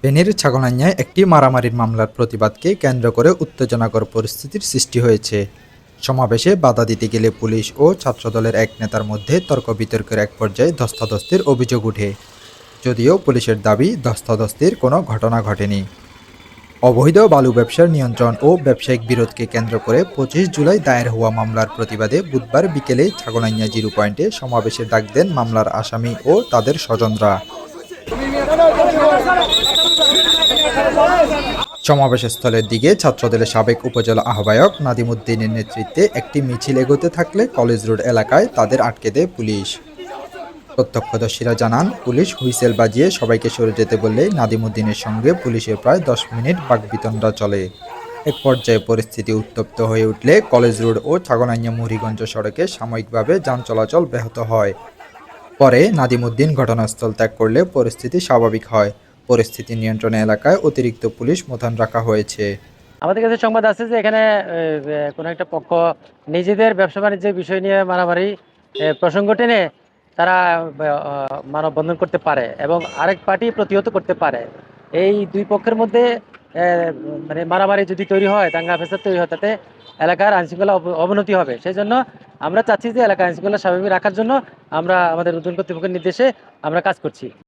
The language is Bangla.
ফেনীর ছাগলনাইয়ায় একটি মারামারির মামলার প্রতিবাদকে কেন্দ্র করে উত্তেজনাকর পরিস্থিতির সৃষ্টি হয়েছে। সমাবেশে বাধা দিতে গেলে পুলিশ ও ছাত্রদলের এক নেতার মধ্যে তর্ক বিতর্কের এক পর্যায়ে ধস্তাধস্তির অভিযোগ ওঠে। যদিও পুলিশের দাবি ধস্তাধস্তির কোনো ঘটনা ঘটেনি। অবৈধ বালু ব্যবসার নিয়ন্ত্রণ ও ব্যবসায়িক বিরোধকে কেন্দ্র করে ২৫ জুলাই দায়ের হওয়া মামলার প্রতিবাদে বুধবার বিকেলে ছাগলনাইয়া জিরো পয়েন্টে সমাবেশে ডাক দেন মামলার আসামি ও তাদের স্বজনরা। সমাবেশস্থলের দিকে ছাত্রদলের সাবেক উপজেলা আহ্বায়ক নাদিম উদ্দিনের নেতৃত্বে একটি মিছিল এগোতে থাকলে কলেজ রোড এলাকায় তাদের আটকে দেয় পুলিশ। প্রত্যক্ষদর্শীরা জানান, পুলিশ হুইসেল বাজিয়ে সবাইকে সরে যেতে বললে নাদিম উদ্দিনের সঙ্গে পুলিশের প্রায় ১০ মিনিট বাকবিতণ্ডা চলে। এক পর্যায়ে পরিস্থিতি উত্তপ্ত হয়ে উঠলে কলেজ রোড ও ছাগলনাইয়া মুহুরীগঞ্জ সড়কে সাময়িকভাবে যান চলাচল ব্যাহত হয়। পরে নাদিম উদ্দিন ঘটনাস্থল ত্যাগ করলে পরিস্থিতি স্বাভাবিক হয়। পরিস্থিতি নিয়ন্ত্রণে এলাকায় অতিরিক্ত পুলিশ মোতায়েন রাখা হয়েছে। আমাদের কাছে সংবাদ আছে যে এখানে কোনো একটা পক্ষ নিজেদের ব্যবসা বাণিজ্যের বিষয় নিয়ে মারামারি প্রসঙ্গ টেনে তারা মানববন্ধন করতে পারে এবং আরেক পার্টি প্রতিহত করতে পারে। এই দুই পক্ষের মধ্যে মানে মারামারি যদি তৈরি হয়, দাঙ্গা ফেসাদ তৈরি হয়, তাতে এলাকার আইনশৃঙ্খলা অবনতি হবে। সেই জন্য আমরা চাচ্ছি যে এলাকার আইনশৃঙ্খলা স্বাভাবিক রাখার জন্য আমরা আমাদের উদ্যোগ কর্তৃপক্ষের নির্দেশে আমরা কাজ করছি।